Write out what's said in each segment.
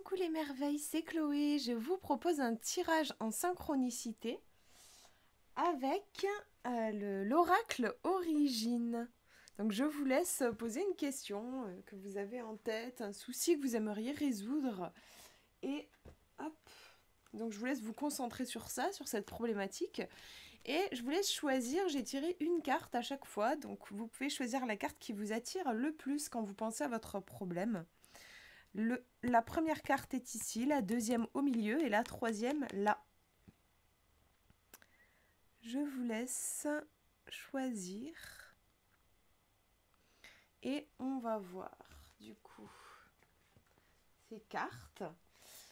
Coucou les merveilles, c'est Chloé. Je vous propose un tirage en synchronicité avec l'oracle Origine. Donc je vous laisse poser une question que vous avez en tête, un souci que vous aimeriez résoudre. Et hop, donc je vous laisse vous concentrer sur ça, sur cette problématique. Et je vous laisse choisir, j'ai tiré une carte à chaque fois. Donc vous pouvez choisir la carte qui vous attire le plus quand vous pensez à votre problème. La première carte est ici, la deuxième au milieu et la troisième là. Je vous laisse choisir et on va voir du coup ces cartes.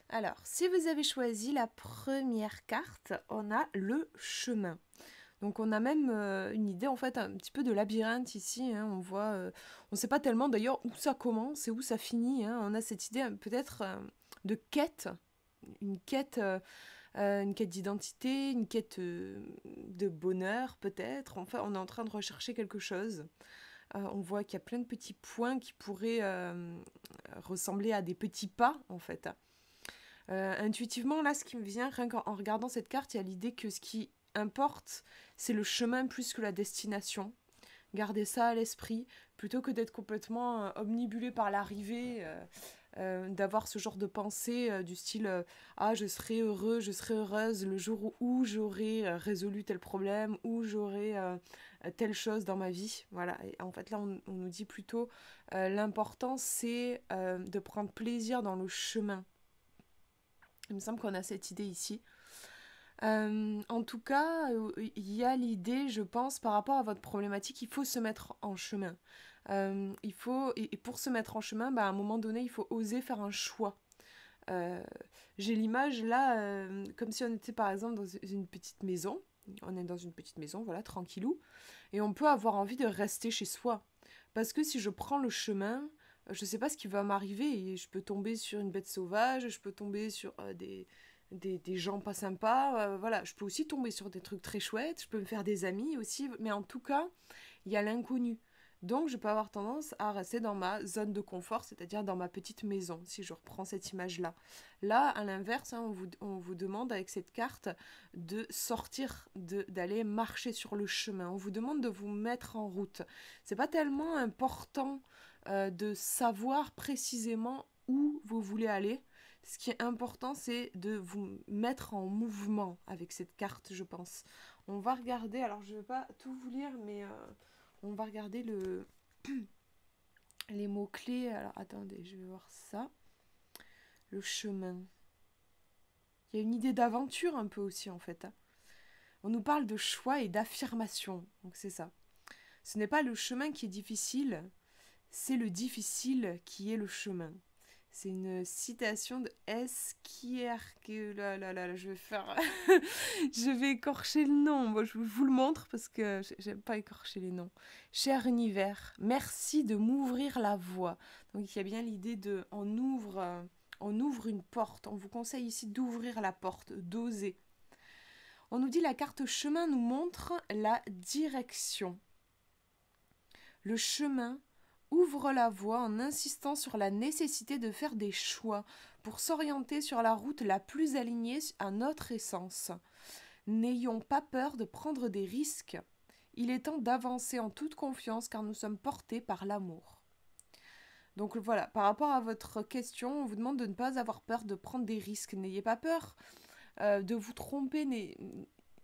Alors, si vous avez choisi la première carte, on a le chemin. Donc on a même une idée en fait un petit peu de labyrinthe ici, hein. On voit, on ne sait pas tellement d'ailleurs où ça commence et où ça finit, hein. On a cette idée peut-être de quête, une quête d'identité, une quête de bonheur peut-être. Enfin, on est en train de rechercher quelque chose. On voit qu'il y a plein de petits points qui pourraient ressembler à des petits pas en fait. Intuitivement là, ce qui me vient rien qu'en regardant cette carte, il y a l'idée que ce qui importe, c'est le chemin plus que la destination. Gardez ça à l'esprit, plutôt que d'être complètement omnibulé par l'arrivée, d'avoir ce genre de pensée du style ah, je serai heureux, je serai heureuse le jour où j'aurai résolu tel problème, où j'aurai telle chose dans ma vie. Voilà. Et en fait, là, on nous dit plutôt l'important, c'est de prendre plaisir dans le chemin. Il me semble qu'on a cette idée ici. En tout cas, il y a l'idée, je pense, par rapport à votre problématique, il faut se mettre en chemin. Et pour se mettre en chemin, à un moment donné, il faut oser faire un choix. J'ai l'image là, comme si on était par exemple dans une petite maison. On est dans une petite maison, voilà, tranquillou. Et on peut avoir envie de rester chez soi. Parce que si je prends le chemin, je ne sais pas ce qui va m'arriver. Et je peux tomber sur une bête sauvage, je peux tomber sur des gens pas sympas. Voilà, je peux aussi tomber sur des trucs très chouettes. Je peux me faire des amis aussi. Mais en tout cas, il y a l'inconnu. Donc, je peux avoir tendance à rester dans ma zone de confort, c'est-à-dire dans ma petite maison, si je reprends cette image-là. Là, à l'inverse, hein, on vous demande avec cette carte de sortir, d'aller marcher sur le chemin. On vous demande de vous mettre en route. C'est pas tellement important de savoir précisément où vous voulez aller. Ce qui est important, c'est de vous mettre en mouvement avec cette carte, je pense. On va regarder, alors je ne vais pas tout vous lire, mais on va regarder les mots-clés. Alors attendez, je vais voir ça. Le chemin. Il y a une idée d'aventure un peu aussi en fait. On nous parle de choix et d'affirmation, donc c'est ça. Ce n'est pas le chemin qui est difficile, c'est le difficile qui est le chemin. C'est une citation de Esquire. Là, je vais faire. Je vais écorcher le nom. Moi, je vous le montre parce que j'aime pas écorcher les noms. Cher univers, merci de m'ouvrir la voie. Donc, il y a bien l'idée de. On ouvre une porte. On vous conseille ici d'ouvrir la porte, d'oser. On nous dit la carte chemin nous montre la direction. Le chemin ouvre la voie en insistant sur la nécessité de faire des choix pour s'orienter sur la route la plus alignée à notre essence. N'ayons pas peur de prendre des risques. Il est temps d'avancer en toute confiance car nous sommes portés par l'amour. Donc voilà, par rapport à votre question, on vous demande de ne pas avoir peur de prendre des risques. N'ayez pas peur de vous tromper,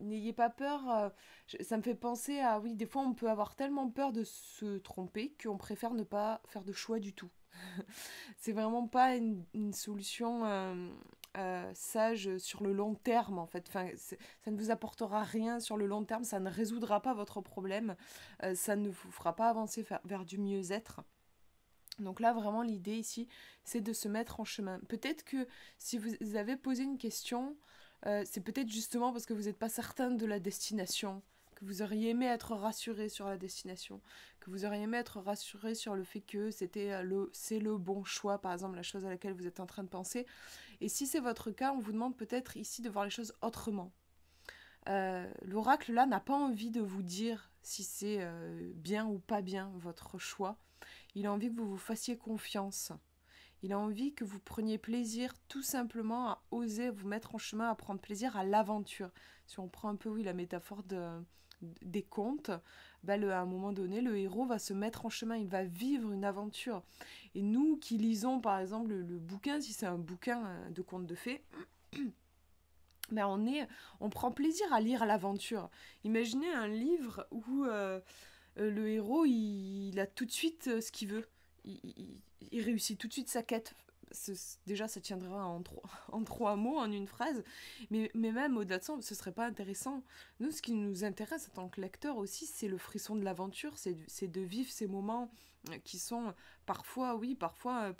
n'ayez pas peur, ça me fait penser à, oui, des fois on peut avoir tellement peur de se tromper qu'on préfère ne pas faire de choix du tout. C'est vraiment pas une solution sage sur le long terme en fait. Enfin, ça ne vous apportera rien sur le long terme, ça ne résoudra pas votre problème, ça ne vous fera pas avancer vers du mieux-être. Donc là, vraiment, l'idée ici, c'est de se mettre en chemin. Peut-être que si vous avez posé une question, c'est peut-être justement parce que vous n'êtes pas certain de la destination, que vous auriez aimé être rassuré sur la destination, que vous auriez aimé être rassuré sur le fait que c'est le bon choix, par exemple, la chose à laquelle vous êtes en train de penser. Et si c'est votre cas, on vous demande peut-être ici de voir les choses autrement. L'oracle, là, n'a pas envie de vous dire si c'est bien ou pas bien votre choix. Il a envie que vous vous fassiez confiance. Il a envie que vous preniez plaisir tout simplement à oser vous mettre en chemin, à prendre plaisir à l'aventure. Si on prend un peu, oui, la métaphore des contes, à un moment donné, le héros va se mettre en chemin, il va vivre une aventure. Et nous qui lisons, par exemple, le bouquin, si c'est un bouquin de contes de fées, on prend plaisir à lire l'aventure. Imaginez un livre où le héros, il a tout de suite ce qu'il veut. Il réussit tout de suite sa quête. Déjà, ça tiendra en trois mots, en une phrase. Mais même au-delà de ça, ce serait pas intéressant. Nous, ce qui nous intéresse en tant que lecteur aussi, c'est le frisson de l'aventure, c'est de vivre ces moments qui sont parfois, oui, parfois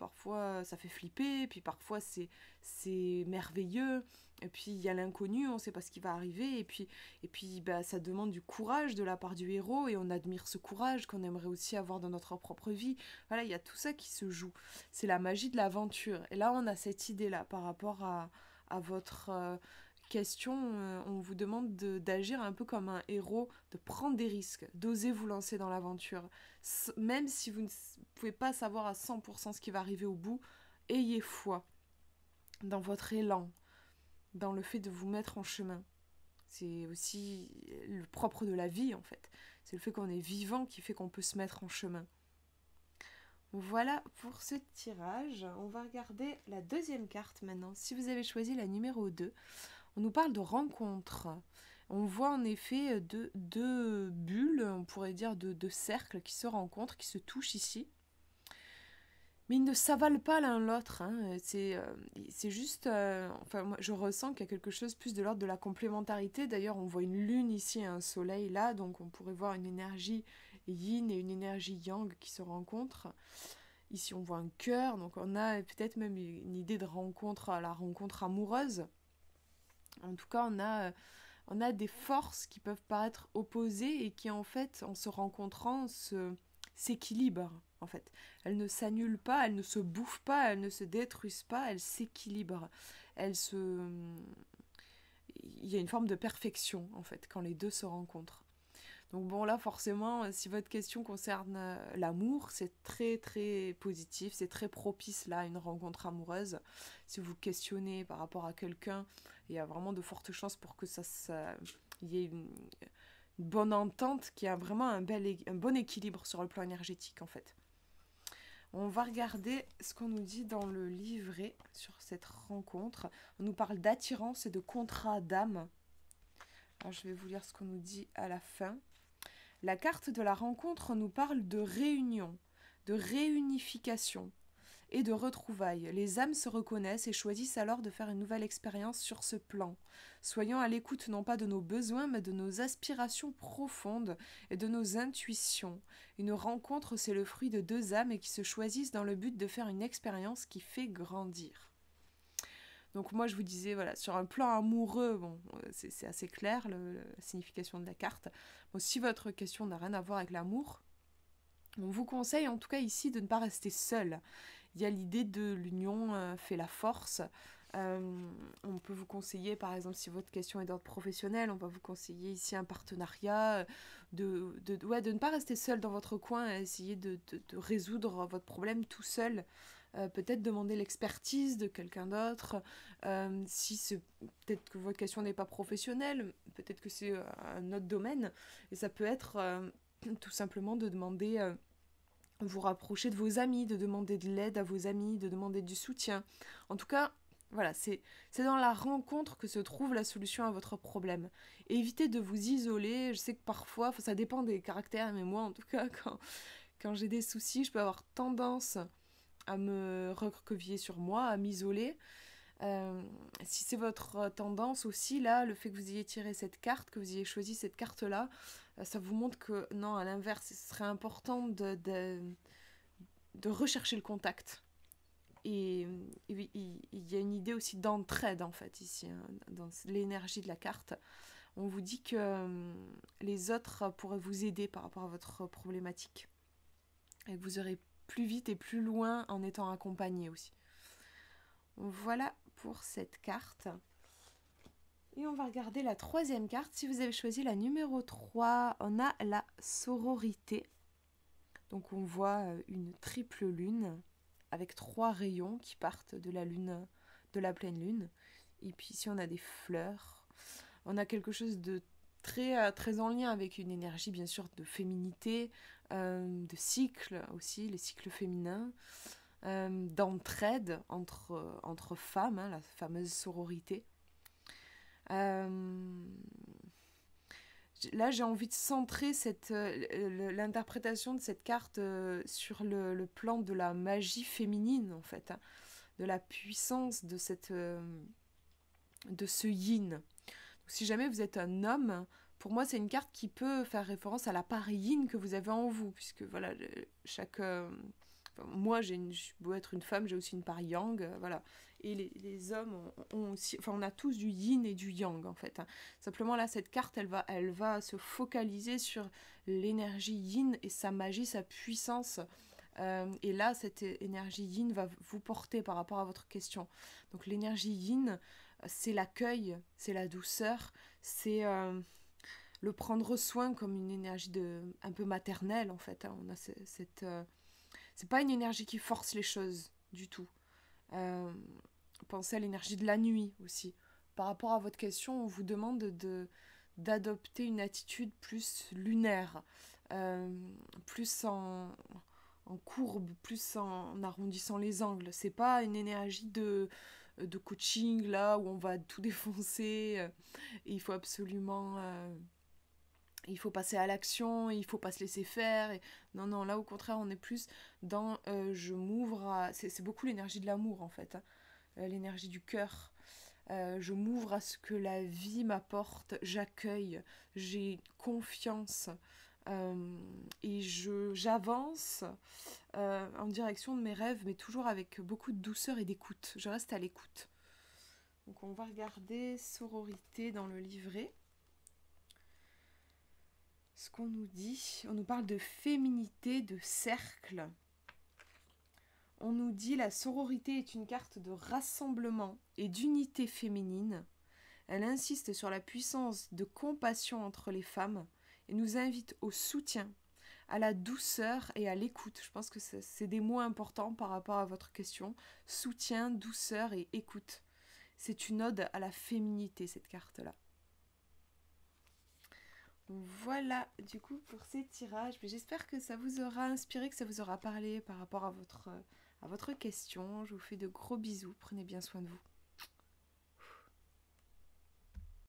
ça fait flipper, puis parfois c'est merveilleux. Et puis il y a l'inconnu, on ne sait pas ce qui va arriver, et puis ça demande du courage de la part du héros, et on admire ce courage qu'on aimerait aussi avoir dans notre propre vie. Voilà, il y a tout ça qui se joue. C'est la magie de l'aventure. Et là, on a cette idée-là par rapport à votre question. On vous demande d'agir un peu comme un héros, de prendre des risques, d'oser vous lancer dans l'aventure. Même si vous ne pouvez pas savoir à 100% ce qui va arriver au bout, ayez foi dans votre élan, dans le fait de vous mettre en chemin. C'est aussi le propre de la vie, en fait. C'est le fait qu'on est vivant qui fait qu'on peut se mettre en chemin. Voilà pour ce tirage. On va regarder la deuxième carte maintenant. Si vous avez choisi la numéro 2, on nous parle de rencontres. On voit en effet deux bulles, on pourrait dire deux cercles qui se rencontrent, qui se touchent ici. Mais ils ne s'avalent pas l'un l'autre. Hein. C'est juste... moi, je ressens qu'il y a quelque chose plus de l'ordre de la complémentarité. D'ailleurs, on voit une lune ici et un soleil là. Donc, on pourrait voir une énergie yin et une énergie yang qui se rencontrent. Ici, on voit un cœur. Donc, on a peut-être même une idée de rencontre, la rencontre amoureuse. En tout cas, on a des forces qui peuvent paraître opposées et qui, en fait, en se rencontrant, s'équilibrent. En fait, elles ne s'annulent pas, elles ne se bouffent pas, elles ne se détruisent pas, elles s'équilibrent. Il y a une forme de perfection, en fait, quand les deux se rencontrent. Donc bon, là, forcément, si votre question concerne l'amour, c'est très, très positif, c'est très propice, là, à une rencontre amoureuse. Si vous questionnez par rapport à quelqu'un, il y a vraiment de fortes chances pour que il y ait une bonne entente, qui a vraiment un bon équilibre sur le plan énergétique, en fait. On va regarder ce qu'on nous dit dans le livret sur cette rencontre. On nous parle d'attirance et de contrat d'âme. Alors, je vais vous lire ce qu'on nous dit à la fin. La carte de la rencontre nous parle de réunion, de réunification et de retrouvailles. Les âmes se reconnaissent et choisissent alors de faire une nouvelle expérience sur ce plan. Soyons à l'écoute non pas de nos besoins, mais de nos aspirations profondes et de nos intuitions. Une rencontre, c'est le fruit de deux âmes qui se choisissent dans le but de faire une expérience qui fait grandir. Donc moi je vous disais, voilà, sur un plan amoureux, bon, c'est assez clair la signification de la carte. Bon, si votre question n'a rien à voir avec l'amour, on vous conseille en tout cas ici de ne pas rester seul. Il y a l'idée de l'union fait la force. On peut vous conseiller, par exemple, si votre question est d'ordre professionnel, on va vous conseiller ici un partenariat, de ne pas rester seul dans votre coin, à essayer de résoudre votre problème tout seul. Peut-être demander l'expertise de quelqu'un d'autre. Peut-être que votre question n'est pas professionnelle, peut-être que c'est un autre domaine. Et ça peut être tout simplement de demander... vous rapprocher de vos amis, de demander de l'aide à vos amis, de demander du soutien. En tout cas, voilà, c'est dans la rencontre que se trouve la solution à votre problème. Évitez de vous isoler. Je sais que parfois, ça dépend des caractères, mais moi, en tout cas, quand j'ai des soucis, je peux avoir tendance à me recroqueviller sur moi, à m'isoler. Si c'est votre tendance aussi, là, le fait que vous ayez tiré cette carte, que vous ayez choisi cette carte-là, ça vous montre que, non, à l'inverse, ce serait important de rechercher le contact. Et il y a une idée aussi d'entraide, en fait, ici, hein, dans l'énergie de la carte. On vous dit que les autres pourraient vous aider par rapport à votre problématique. Et que vous aurez plus vite et plus loin en étant accompagné aussi. Voilà pour cette carte. Et on va regarder la troisième carte. Si vous avez choisi la numéro 3, on a la sororité. Donc on voit une triple lune. avec 3 rayons qui partent de la lune, de la pleine lune. Et puis ici on a des fleurs. On a quelque chose de très en lien avec une énergie bien sûr de féminité, de cycle aussi, les cycles féminins, d'entraide entre femmes, hein, la fameuse sororité. Là, j'ai envie de centrer l'interprétation de cette carte sur le plan de la magie féminine, en fait, hein, de la puissance de ce yin. Donc, si jamais vous êtes un homme, pour moi, c'est une carte qui peut faire référence à la part yin que vous avez en vous, puisque voilà, moi, je beau être une femme, j'ai aussi une part yang, voilà. Et les hommes ont aussi, enfin, on a tous du yin et du yang en fait, hein. Simplement là, cette carte, elle va se focaliser sur l'énergie yin et sa magie, sa puissance. Et là, cette énergie yin va vous porter par rapport à votre question. Donc l'énergie yin, c'est l'accueil, c'est la douceur, c'est le prendre soin comme une énergie un peu maternelle en fait, hein. On a c'est pas une énergie qui force les choses du tout. Pensez à l'énergie de la nuit aussi. Par rapport à votre question, on vous demande d'adopter une attitude plus lunaire, plus en courbe, plus en arrondissant les angles. C'est pas une énergie de coaching là où on va tout défoncer. Et il faut absolument il faut passer à l'action, il faut pas se laisser faire. Non, non, là au contraire, on est plus dans je m'ouvre à. C'est beaucoup l'énergie de l'amour en fait, hein, l'énergie du cœur. Je m'ouvre à ce que la vie m'apporte, j'accueille, j'ai confiance et j'avance en direction de mes rêves, mais toujours avec beaucoup de douceur et d'écoute. Je reste à l'écoute. Donc on va regarder sororité dans le livret. Ce qu'on nous dit, on nous parle de féminité, de cercle. On nous dit la sororité est une carte de rassemblement et d'unité féminine. Elle insiste sur la puissance de compassion entre les femmes et nous invite au soutien, à la douceur et à l'écoute. Je pense que c'est des mots importants par rapport à votre question. Soutien, douceur et écoute. C'est une ode à la féminité, cette carte-là. Voilà, du coup, pour ces tirages. J'espère que ça vous aura inspiré, que ça vous aura parlé par rapport à votre question. Je vous fais de gros bisous. Prenez bien soin de vous.